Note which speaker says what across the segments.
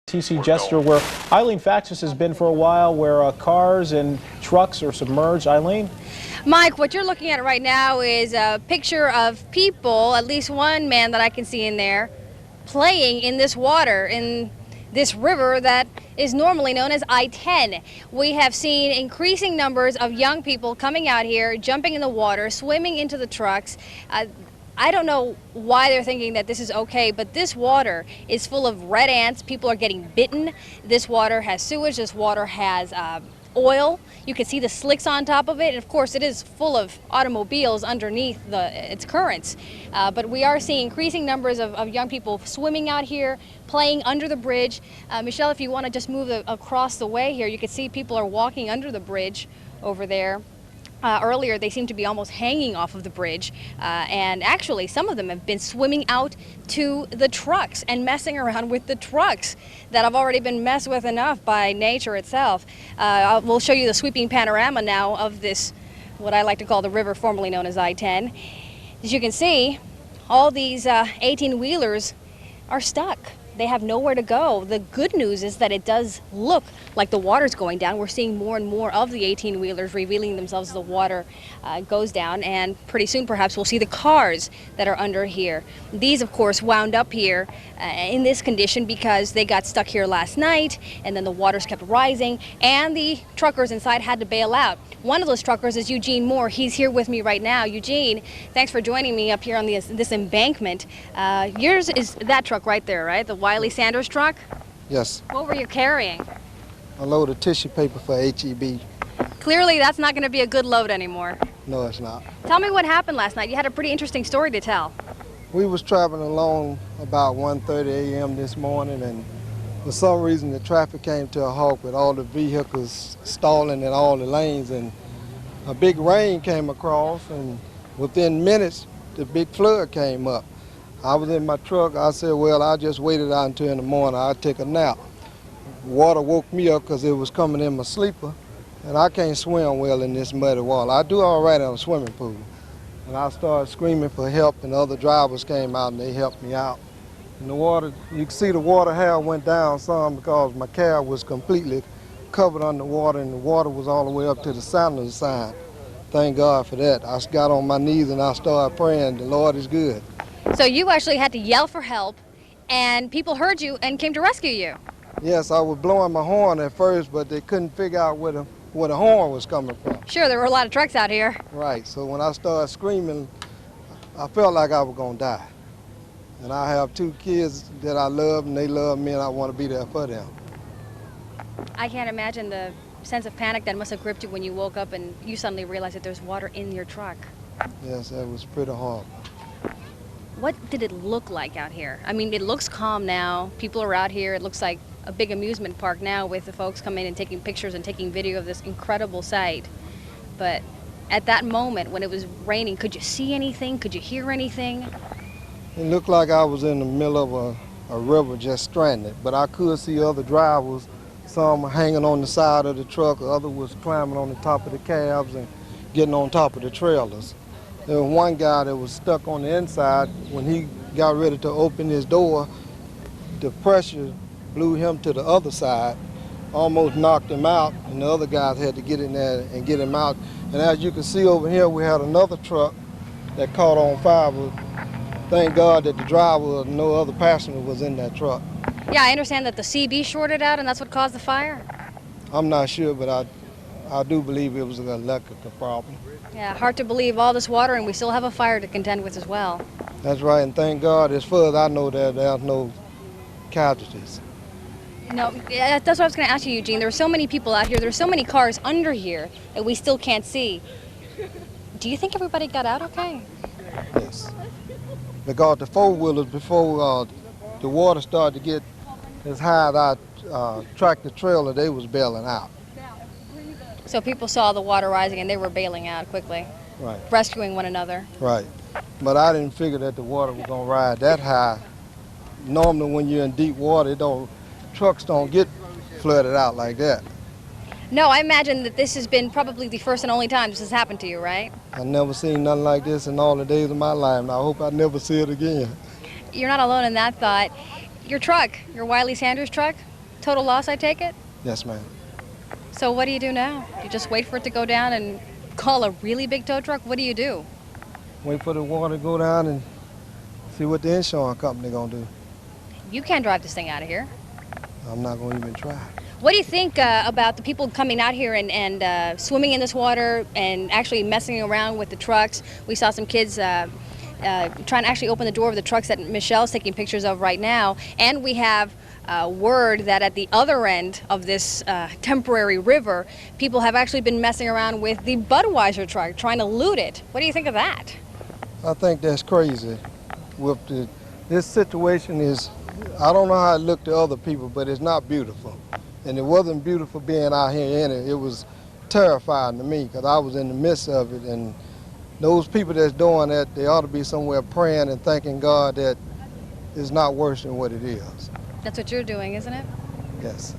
Speaker 1: TC Jester, where Eileen Faxis has been for a while, where cars and trucks are submerged. Eileen?
Speaker 2: Mike, what you're looking at right now is a picture of people, at least one man that I can see in there, playing in this water, in this river that is normally known as I-10. We have seen increasing numbers of young people coming out here, jumping in the water, swimming into the trucks. I don't know why they're thinking that this is okay, but this water is full of red ants. People are getting bitten. This water has sewage. This water has oil. You can see the slicks on top of it. And of course, it is full of automobiles underneath its currents. But we are seeing increasing numbers of young people swimming out here, playing under the bridge. Michelle, if you want to just move across the way here, you can see people are walking under the bridge over there. Earlier, they seem to be almost hanging off of the bridge, and actually some of them have been swimming out to the trucks and messing around with the trucks that have already been messed with enough by nature itself. We'll show you the sweeping panorama now of this, what I like to call the river formerly known as I-10. As you can see, all these 18-wheelers are stuck. They have nowhere to go. The good news is that it does look like the water's going down. We're seeing more and more of the 18-wheelers revealing themselves as the water goes down, and pretty soon perhaps we'll see the cars that are under here. These, of course, wound up here in this condition because they got stuck here last night, and then the waters kept rising, and the truckers inside had to bail out. One of those truckers is Eugene Moore. He's here with me right now. Eugene, thanks for joining me up here on this embankment. Yours is that truck right there, right? The Wiley Sanders truck?
Speaker 3: Yes.
Speaker 2: What were you carrying?
Speaker 3: A load of tissue paper for HEB.
Speaker 2: Clearly that's not going to be a good load anymore.
Speaker 3: No, it's not.
Speaker 2: Tell me what happened last night. You had a pretty interesting story to tell.
Speaker 3: We was traveling along about 1:30 a.m. this morning, and for some reason the traffic came to a halt with all the vehicles stalling in all the lanes, and a big rain came across, and within minutes the big flood came up. I was in my truck. I said, well, I just waited out until in the morning. I'd take a nap. Water woke me up because it was coming in my sleeper, and I can't swim well in this muddy water. I do all right in a swimming pool. And I started screaming for help, and other drivers came out and they helped me out. And the water, you can see the water hair went down some because my cab was completely covered underwater, and the water was all the way up to the center of the sign. Thank God for that. I got on my knees and I started praying. The Lord is good.
Speaker 2: So you actually had to yell for help, and people heard you and came to rescue you.
Speaker 3: Yes, I was blowing my horn at first, but they couldn't figure out where the horn was coming from.
Speaker 2: Sure, there were a lot of trucks out here.
Speaker 3: Right, so when I started screaming, I felt like I was going to die. And I have two kids that I love, and they love me, and I want to be there for them.
Speaker 2: I can't imagine the sense of panic that must have gripped you when you woke up and you suddenly realized that there's water in your truck.
Speaker 3: Yes, that was pretty hard.
Speaker 2: What did it look like out here? I mean, it looks calm now. People are out here. It looks like a big amusement park now with the folks coming and taking pictures and taking video of this incredible sight. But at that moment when it was raining, could you see anything? Could you hear anything?
Speaker 3: It looked like I was in the middle of a river just stranded, but I could see other drivers, some hanging on the side of the truck, others was climbing on the top of the cabs and getting on top of the trailers. There was one guy that was stuck on the inside. When he got ready to open his door, the pressure blew him to the other side, almost knocked him out, and the other guys had to get in there and get him out. And as you can see over here, we had another truck that caught on fire. Thank God that the driver and no other passenger was in that truck.
Speaker 2: Yeah, I understand that the CB shorted out and that's what caused the fire.
Speaker 3: I'm not sure, but I do believe it was an electrical problem.
Speaker 2: Yeah, hard to believe all this water and we still have a fire to contend with as well.
Speaker 3: That's right, and thank God, as far as I know, there's no casualties.
Speaker 2: No, that's what I was going to ask you, Eugene. There are so many people out here, there are so many cars under here that we still can't see. Do you think everybody got out okay?
Speaker 3: Yes. Because the four-wheelers, before the water started to get as high as our tractor trailer, they was bailing out.
Speaker 2: So people saw the water rising and they were bailing out quickly,
Speaker 3: right,
Speaker 2: rescuing one another.
Speaker 3: Right. But I didn't figure that the water was going to rise that high. Normally when you're in deep water, trucks don't get flooded out like that.
Speaker 2: No, I imagine that this has been probably the first and only time this has happened to you, right?
Speaker 3: I've never seen nothing like this in all the days of my life, and I hope I never see it again.
Speaker 2: You're not alone in that thought. Your truck, your Wiley Sanders truck, Total loss, I take it?
Speaker 3: Yes, ma'am.
Speaker 2: So what do you do now? You just wait for it to go down and call a really big tow truck? What do you do?
Speaker 3: Wait for the water to go down and see what the insurance company gonna do.
Speaker 2: You can't drive this thing out of here.
Speaker 3: I'm not gonna even try.
Speaker 2: What do you think about the people coming out here and swimming in this water and actually messing around with the trucks? We saw some kids trying to actually open the door of the trucks that Michelle's taking pictures of right now. And we have word that at the other end of this temporary river, people have actually been messing around with the Budweiser truck, trying to loot it. What do you think of that?
Speaker 3: I think that's crazy. This situation is, I don't know how it looked to other people, but it's not beautiful. And it wasn't beautiful being out here in it. It was terrifying to me because I was in the midst of it. And those people that's doing that, they ought to be somewhere praying and thanking God that it's not worse than what it is.
Speaker 2: That's what you're doing, isn't it?
Speaker 3: Yes.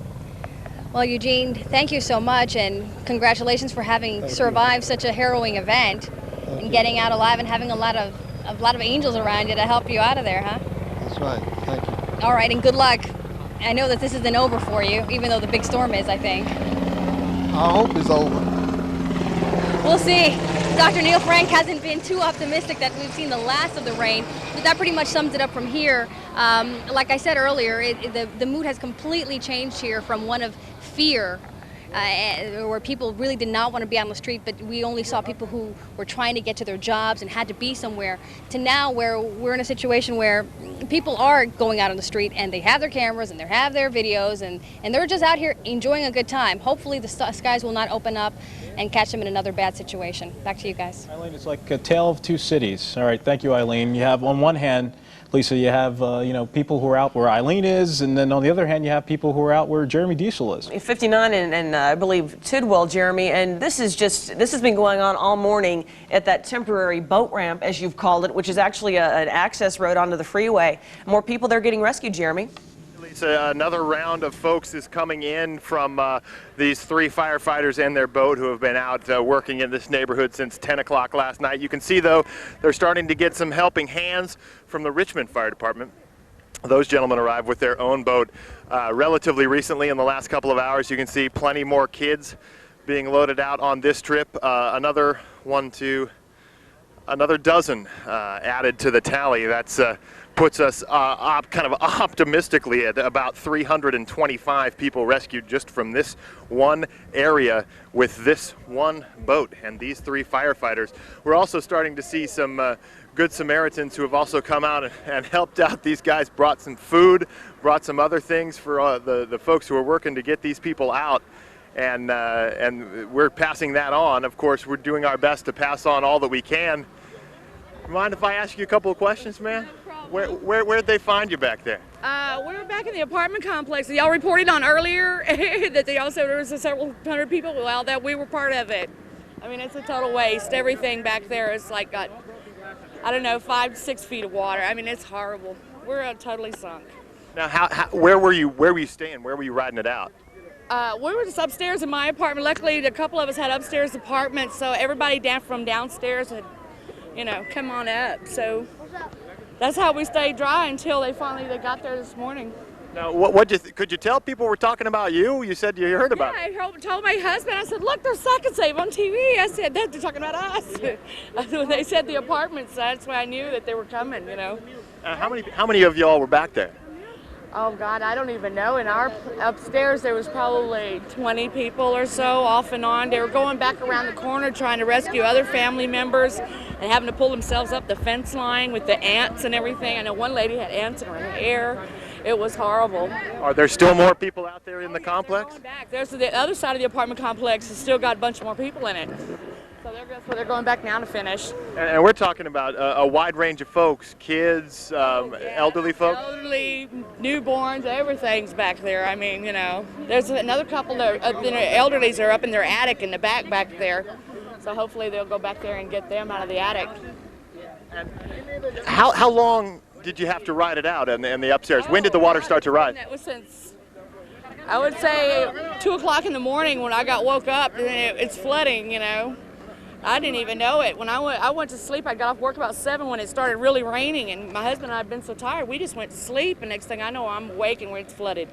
Speaker 2: Well, Eugene, thank you so much, and congratulations for having survived such a harrowing event and getting out alive and having a lot of angels around you to help you out of there, huh?
Speaker 3: That's right. Thank you.
Speaker 2: All right, and good luck. I know that this isn't over for you, even though the big storm is, I think.
Speaker 3: I hope it's over.
Speaker 2: We'll see. Dr. Neil Frank hasn't been too optimistic that we've seen the last of the rain, but that pretty much sums it up from here. Like I said earlier, the mood has completely changed here from one of fear, where people really did not want to be on the street, but we only saw people who were trying to get to their jobs and had to be somewhere, to now where we're in a situation where people are going out on the street and they have their cameras and they have their videos and they're just out here enjoying a good time. Hopefully the skies will not open up and catch them in another bad situation. Back to you guys.
Speaker 1: Eileen, it's like a tale of two cities. All right, thank you, Eileen. You have, on one hand, Lisa, you have people who are out where Eileen is, and then on the other hand, you have people who are out where Jeremy Diesel is.
Speaker 4: 59 and I believe Tidwell, Jeremy, and this has been going on all morning at that temporary boat ramp, as you've called it, which is actually an access road onto the freeway. More people there getting rescued, Jeremy.
Speaker 5: Lisa, another round of folks is coming in from these 3 firefighters and their boat who have been out working in this neighborhood since 10 o'clock last night. You can see, though, they're starting to get some helping hands from the Richmond Fire Department. Those gentlemen arrived with their own boat relatively recently in the last couple of hours. You can see plenty more kids being loaded out on this trip. Another dozen added to the tally. That's puts us kind of optimistically at about 325 people rescued just from this one area with this one boat and these 3 firefighters. We're also starting to see some Good Samaritans who have also come out and helped out. These guys brought some food, brought some other things for the folks who are working to get these people out. And we're passing that on. Of course, we're doing our best to pass on all that we can. Mind if I ask you a couple of questions, man?
Speaker 6: No problem.
Speaker 5: Where'd they find you back there?
Speaker 6: We were back in the apartment complex. Y'all reported on earlier that they also there was several hundred people. Well, that we were part of it. I mean, it's a total waste. Everything back there is like got, I don't know, 5 to 6 feet of water. I mean, it's horrible. We're totally sunk.
Speaker 5: Now, where were you? Where were you staying? Where were you riding it out?
Speaker 6: We were just upstairs in my apartment. Luckily, a couple of us had upstairs apartments, so everybody down from downstairs had, come on up. So that's how we stayed dry until they got there this morning.
Speaker 5: Now, could you tell people were talking about you? You said you heard about it.
Speaker 6: Yeah, I told my husband, I said, look, there's Second Save on TV. I said, they're talking about us. When they said the apartments, that's when I knew that they were coming,
Speaker 5: How many of y'all were back there?
Speaker 6: Oh, God, I don't even know. In our upstairs, there was probably 20 people or so off and on. They were going back around the corner trying to rescue other family members and having to pull themselves up the fence line with the ants and everything. I know one lady had ants in her hair. It was horrible.
Speaker 5: Are there still more people out there in the complex?
Speaker 6: Going back. There's the other side of the apartment complex has still got a bunch more people in it. So that's where they're going back now to finish.
Speaker 5: And we're talking about a wide range of folks, kids, elderly folks?
Speaker 6: Elderly, newborns, everything's back there. I mean, there's another couple that are, elderlies are up in their attic in the back there. So hopefully they'll go back there and get them out of the attic.
Speaker 5: And how long did you have to ride it out in the upstairs? When did the water start to rise?
Speaker 6: It was since, I would say, 2 o'clock in the morning when I woke up, and it's flooding, I didn't even know it. When I went to sleep, I got off work about 7 when it started really raining, and my husband and I had been so tired, we just went to sleep, and next thing I know, I'm awake and it's flooded.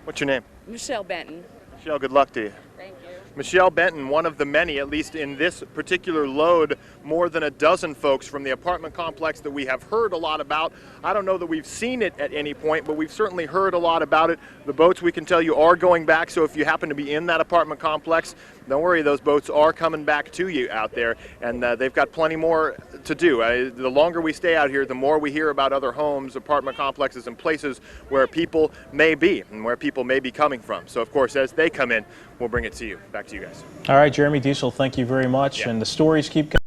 Speaker 5: What's your name?
Speaker 6: Michelle Benton.
Speaker 5: Michelle, good luck to you.
Speaker 6: Thank you.
Speaker 5: Michelle Benton, one of the many, at least in this particular load, more than a dozen folks from the apartment complex that we have heard a lot about. I don't know that we've seen it at any point, but we've certainly heard a lot about it. The boats, we can tell you, are going back, so if you happen to be in that apartment complex, don't worry, those boats are coming back to you out there, and they've got plenty more to do. The longer we stay out here, the more we hear about other homes, apartment complexes, and places where people may be and where people may be coming from. So, of course, as they come in, we'll bring it to you. Back to you guys.
Speaker 1: All right, Jeremy Diesel, thank you very much.
Speaker 5: Yeah.
Speaker 1: And the stories keep coming.